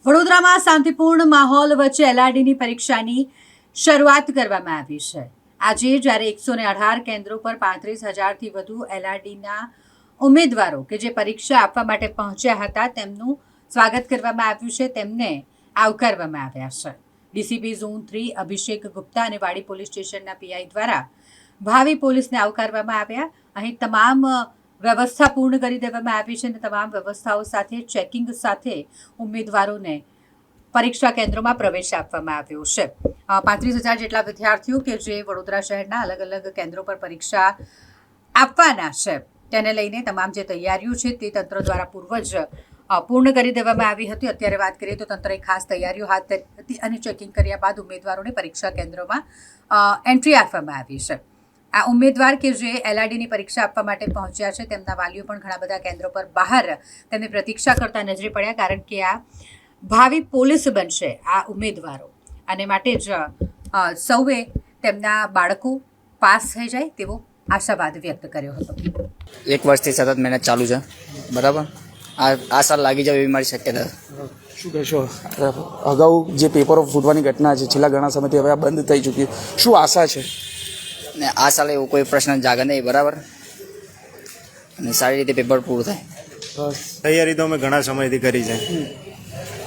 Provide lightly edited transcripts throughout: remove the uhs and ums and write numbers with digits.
વડોદરામાં શાંતિપૂર્ણ માહોલ વચ્ચે એલઆરડીની પરીક્ષાની શરૂઆત કરવામાં આવી છે. આજે જ્યારે 118 કેન્દ્રો પર 35,000થી વધુ એલઆરડીના ઉમેદવારો કે જે પરીક્ષા આપવા માટે પહોંચ્યા હતા તેમનું સ્વાગત કરવામાં આવ્યું છે, તેમને આવકારવામાં આવ્યા છે. ડીસીપી ઝોન 3 અભિષેક ગુપ્તા અને વાડી પોલીસ સ્ટેશનના પીઆઈ દ્વારા ભાવિ પોલીસને આવકારવામાં આવ્યા. અહીં તમામ વ્યવસ્થા પૂર્ણ કરી દેવામાં આવી છે અને તમામ વ્યવસ્થાઓ સાથે ચેકિંગ સાથે ઉમેદવારોને પરીક્ષા કેન્દ્રોમાં પ્રવેશ આપવામાં આવ્યો છે. 35,000 જેટલા વિદ્યાર્થીઓ કે જે વડોદરા શહેરના અલગ અલગ કેન્દ્રો પર પરીક્ષા આપવાના છે તેને લઈને તમામ જે તૈયારીઓ છે તે તંત્ર દ્વારા પૂર્વ જ પૂર્ણ કરી દેવામાં આવી હતી. અત્યારે વાત કરીએ તો તંત્રએ ખાસ તૈયારીઓ હાથ ધરી હતી અને ચેકિંગ કર્યા બાદ ઉમેદવારોને પરીક્ષા કેન્દ્રોમાં એન્ટ્રી આપવામાં આવી છે. આ ઉમેદવાર કે જે એલઆરડીની પરીક્ષા આપવા માટે પહોંચ્યા છે તેમના વાલીઓ પણ ઘણા બધા કેન્દ્રો પર બહાર તેમની પ્રતીક્ષા કરતા નજરે પડ્યા, કારણ કે આ ભાવિ પોલીસ બનશે આ ઉમેદવારો, અને માટે જ સૌએ તેમના બાળકો પાસ થઈ જાય તેવો આશાવાદ વ્યક્ત કર્યો હતો. 1 વર્ષથી સતત મહેનત ચાલુ છે, બરાબર. આ સાલ લાગી જાય એવી મારી શક્યતા. શું કહેશો, અગાઉ જે પેપરો ફૂટવાની ઘટના છે છેલ્લા ઘણા સમયથી હવે આ બંધ થઈ ચૂક્યું, શું આશા છે? ને આ સાલે એવો કોઈ પ્રશ્ન જાગે નહીં, બરાબર, અને સારી રીતે પેપર પૂરું થાય. તૈયારી તો અમે ઘણા સમયથી કરી છે.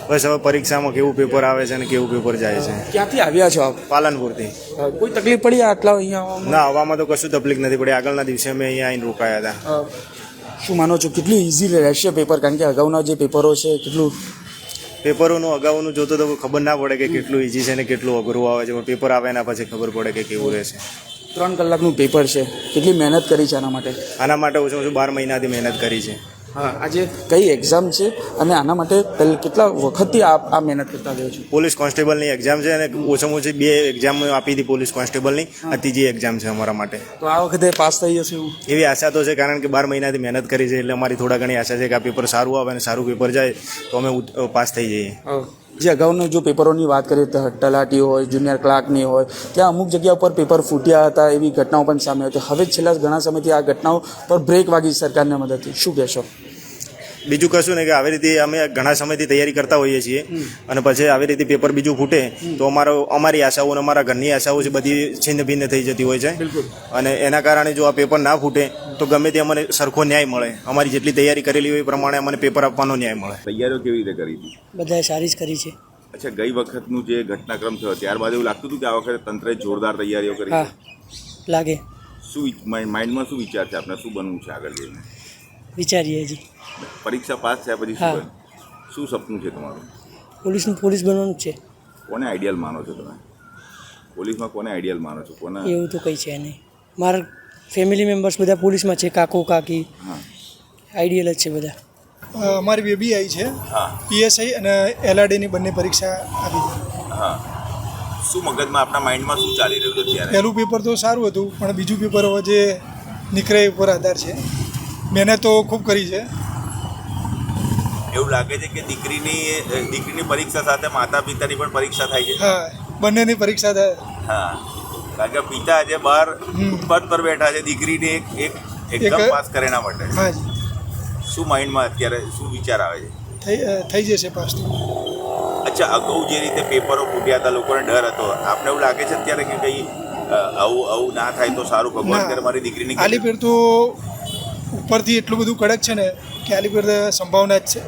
બસ હવે પરીક્ષામાં કેવું પેપર આવે છે અને કેવું પેપર જાય છે. ક્યાંથી આવ્યા છો આપ? પાલનપુરથી. કોઈ તકલીફ પડી આટલા અહીંયા? ના, આવવામાં તો કશું તકલીફ નથી પડી. આગળના દિવસે અમે અહીંયા આવીને રોકાયા હતા. શું માનો છો કેટલું ઇઝી રહેશે પેપર? કારણ કે અગાઉના જે પેપરો છે કેટલું પેપરોનું અગાઉનું જોતો તો ખબર ના પડે કે કેટલું ઇઝી છે ને કેટલું અઘરું આવે છે, પણ પેપર આવે એના પછી ખબર પડે કે કેવું રહેશે. 3 કલાકનું પેપર છે, કેટલી મહેનત કરી છે આના માટે? આના માટે ઓછું ઓછું 12 મહિનાથી મહેનત કરી છે. હા, આજે કઈ એક્ઝામ છે અને આના માટે કેટલા વખતથી આ મહેનત કરતા રહ્યો છો? પોલીસ કોન્સ્ટેબલની એક્ઝામ છે અને ઓછામાં ઓછી 2 એક્ઝામ આપી હતી પોલીસ કોન્સ્ટેબલની. આ ત્રીજી એક્ઝામ છે અમારા માટે. તો આ વખતે પાસ થઈ જશે એવું એવી આશા તો છે, કારણ કે 12 મહિનાથી મહેનત કરી છે, એટલે અમારી થોડા ઘણી આશા છે કે આ પેપર સારું આવે અને સારું પેપર જાય તો અમે પાસ થઈ જઈએ. જે અગાઉના જો પેપરોની વાત કરીએ તો તલાટી હોય, જુનિયર ક્લાર્કની હોય, ત્યાં અમુક જગ્યા ઉપર પેપર ફૂટ્યા હતા, એવી ઘટનાઓ પણ સામે હતી. હવે છેલ્લા ઘણા સમયથી આ ઘટનાઓ પર બ્રેક વાગી સરકારના મદદથી. શું કહેશો? બીજું કશું નહીં કે આવી રીતે અમે ઘણા સમયથી તૈયારી કરતા હોઈએ છીએ અને પછી આવી રીતે પેપર બીજું ફૂટે તો અમારી આશાઓ અને અમારા ઘરની આશાઓ છે બધી છિન્ન ભિન્ન થઈ જતી હોય છે. અને એના કારણે જો આ પેપર ના ફૂટે તો ગમે તે અમને સરખો ન્યાય મળે. અમારી જેટલી તૈયારી કરેલી હોય એ પ્રમાણે અમને પેપર આપવાનો ન્યાય મળે. તૈયારીઓ કેવી રીતે કરી હતી? બધાએ સારી જ કરી છે. અચ્છા, ગઈ વખતનું જે ઘટનાક્રમ થયો ત્યારબાદ એવું લાગતું હતું કે આ વખતે તંત્રએ જોરદાર તૈયારીઓ કરી? હા, લાગે. શું માઇન્ડમાં શું વિચાર છે આપણે, શું બનવું છે આગળ જઈને? વિચારીએ હજી. પરીક્ષા પાસ થયા પછી શું બનવું? શું સપનું છે તમારું? પોલીસ બનવાનું જ છે. કોને આઈડિયલ માનો છો તમે? પોલીસમાં કોને આઈડિયલ માનો છો? કોને? એવું તો કંઈ છે નહીં. મારા ફેમિલી મેમ્બર્સ બધા પોલીસમાં છે, કાકો કાકી આઈડિયલ જ છે બધા. અમારી બેબી આવી છે, પીએસઆઈ અને એલઆરડીની બંને પરીક્ષા આપી છે. હા, શું મગજમાં આપણા માઇન્ડમાં શું ચાલી રહ્યું છે અત્યારે? પહેલું પેપર તો સારું હતું, પણ બીજું પેપર હવે જે નીકળે એ ઉપર આધાર છે. મહેનત તો ખૂબ કરી છે. એવું લાગે છે કે દીકરીની પરીક્ષા સાથે માતા પિતાની પણ પરીક્ષા થાય છે? હા, બંનેની પરીક્ષા થાય. હા, કારણ કે પિતા આજે બહાર પદ પર બેઠા છે દીકરીને એક એક્ઝામ પાસ કરે એના માટે. હા જી. શું માઇન્ડમાં અત્યારે શું વિચાર આવે છે? થઈ જશે પાસ તો. અચ્છા, અગાઉ જે રીતે પેપરો ફૂટ્યા હતા લોકોને ડર હતો, આપને એવું લાગે છે અત્યારે કે કંઈ આવું ના થાય તો સારું, ભગવાન કરે મારી દીકરીની? આલીપેર તો ઉપરથી એટલું બધું કડક છે ને કે આલીપેર સંભાવના જ છે.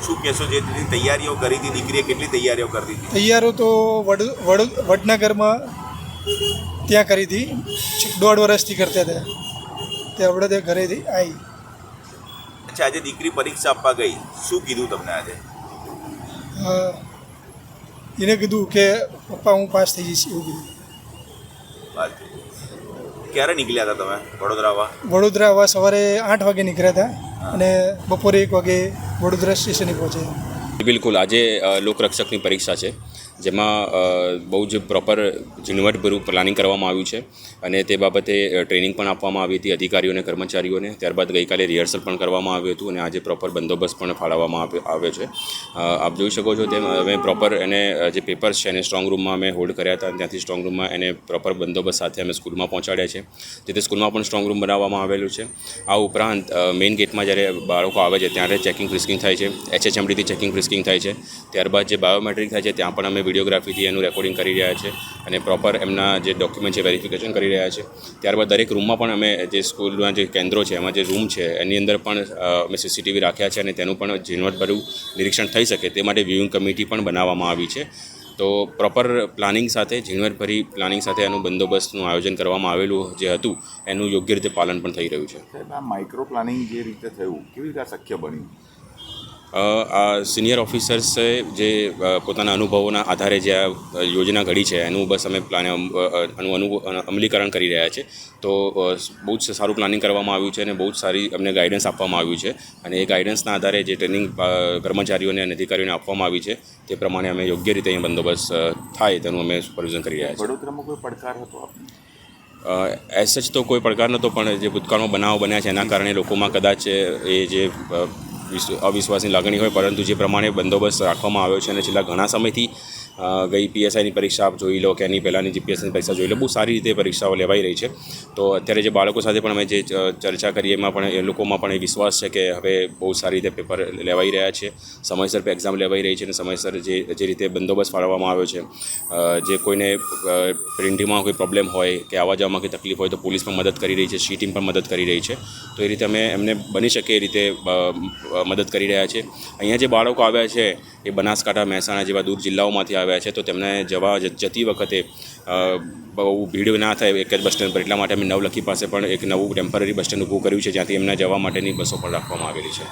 શું કહેશો, જે રીતની તૈયારીઓ કરી હતી દીકરીએ, કેટલી તૈયારીઓ કરતી હતી? તૈયારો તો વડનગરમાં ત્યાં કરી હતી, 1.5 વર્ષથી કરતા હતા. તે આપણે ત્યાં ઘરેથી આવી. અચ્છા, આજે દીકરી પરીક્ષા આપવા ગઈ, શું કીધું તમને આજે? એને કીધું કે પપ્પા હું પાસ થઈ જઈશ, એવું કીધું. ક્યારે નીકળ્યા હતા તમે વડોદરા? વડોદરા આવા સવારે 8 વાગે નીકળ્યા હતા અને બપોરે 1 વાગે વડોદરા સ્ટેશને પહોંચ્યા. બિલકુલ, આજે લોકરક્ષકની પરીક્ષા છે જેમાં બહુ જ પ્રોપર ઝીણવટભર્યું પ્લાનિંગ કરવામાં આવ્યું છે અને તે બાબતે ટ્રેનિંગ પણ આપવામાં આવી હતી અધિકારીઓને કર્મચારીઓને. ત્યારબાદ ગઈકાલે રિહર્સલ પણ કરવામાં આવ્યું હતું અને આજે પ્રોપર બંદોબસ્ત પણ ફાળવવામાં આવ્યો છે. આપ જોઈ શકો છો તેમ અમે પ્રોપર એને જે પેપર્સ છે એને સ્ટ્રોંગ રૂમમાં અમે હોલ્ડ કર્યા હતા અને ત્યાંથી સ્ટ્રોંગ રૂમમાં એને પ્રોપર બંદોબસ્ત સાથે અમે સ્કૂલમાં પહોંચાડ્યા છે. જેથી સ્કૂલમાં પણ સ્ટ્રોંગ રૂમ બનાવવામાં આવેલું છે. આ ઉપરાંત મેઇન ગેટમાં જ્યારે બાળકો આવે છે ત્યારે ચેકિંગ ફ્રિસ્કિંગ થાય છે. HHMDથી ચેકિંગ ફ્રિસ્કિંગ થાય છે. ત્યારબાદ જે બાયોમેટ્રિક થાય છે ત્યાં પણ અમે વિડીયોગ્રાફીથી એનું રેકોર્ડિંગ કરી રહ્યા છે અને પ્રોપર એમના જે ડોક્યુમેન્ટ છે વેરિફિકેશન કરી રહ્યા છે. ત્યારબાદ દરેક રૂમમાં પણ અમે જે સ્કૂલના જે કેન્દ્રો છે એમાં જે રૂમ છે એની અંદર પણ અમે CCTV રાખ્યા છે અને તેનું પણ ઝીણવટભર્યું નિરીક્ષણ થઈ શકે તે માટે વ્યુઇંગ કમિટી પણ બનાવવામાં આવી છે. તો પ્રોપર પ્લાનિંગ સાથે ઝીણવટભરી પ્લાનિંગ સાથે એનું બંદોબસ્તનું આયોજન કરવામાં આવેલું જે હતું એનું યોગ્ય રીતે પાલન પણ થઈ રહ્યું છે. સાહેબ, આ માઇક્રો પ્લાનિંગ જે રીતે થયું કેવી રીતે આ શક્ય બન્યું? આ સિનિયર ઓફિસર્સે જે પોતાના અનુભવોના આધારે જે આ યોજના ઘડી છે એનું બસ અમે અમલીકરણ કરી રહ્યા છે. તો બહુ જ સારું પ્લાનિંગ કરવામાં આવ્યું છે અને બહુ જ સારી અમને ગાઈડન્સ આપવામાં આવ્યું છે અને એ ગાઈડન્સના આધારે જે ટ્રેનિંગ કર્મચારીઓને અને અધિકારીઓને આપવામાં આવી છે તે પ્રમાણે અમે યોગ્ય રીતે અહીંયા બંદોબસ્ત થાય તેનું અમે સુપરવિઝન કરી રહ્યા છીએ. વડોદરામાં કોઈ પડકાર હતો આપને? એઝ સચ તો કોઈ પડકાર નહોતો, પણ જે ભૂતકાળમાં બનાવો બન્યા છે એના કારણે લોકોમાં કદાચ એ જે અવિશ્વાસની લાગણી હોય, પરંતુ જે પ્રમાણે બંદોબસ્ત રાખવામાં આવ્યો છે અને છેલ્લા ઘણા સમયથી ગઈ PSIની પરીક્ષા આપ જોઈ લો કે એની પહેલાંની GPSની પરીક્ષા જોઈ લો, બહુ સારી રીતે પરીક્ષાઓ લેવાઈ રહી છે. તો અત્યારે જે બાળકો સાથે પણ અમે જે ચર્ચા કરીએ એમાં પણ એ લોકોમાં પણ એ વિશ્વાસ છે કે હવે બહુ સારી રીતે પેપર લેવાઈ રહ્યા છે, સમયસર એક્ઝામ લેવાઈ રહી છે અને સમયસર જે રીતે બંદોબસ્ત ફાળવવામાં આવ્યો છે. જે કોઈને પ્રિન્ટિંગમાં કોઈ પ્રોબ્લેમ હોય કે આવવા જવામાં કોઈ તકલીફ હોય તો પોલીસ પણ મદદ કરી રહી છે, સી ટીમ પણ મદદ કરી રહી છે. તો એ રીતે અમે એમને બની શકે એ રીતે મદદ કરી રહ્યા છે. અહીંયા જે બાળકો આવ્યા છે એ બનાસકાંઠા, મહેસાણા જેવા દૂર જિલ્લાઓમાંથી આવ્યા છે. તો તેમને જતી વખતે બહુ ભીડ ના થાય એક જ બસ સ્ટેન્ડ પર, એટલા માટે અમે નવલખી પાસે પણ એક નવું ટેમ્પરરી બસ સ્ટેન્ડ ઊભું કર્યું છે જ્યાંથી એમને જવા માટેની બસો પણ રાખવામાં આવેલી છે.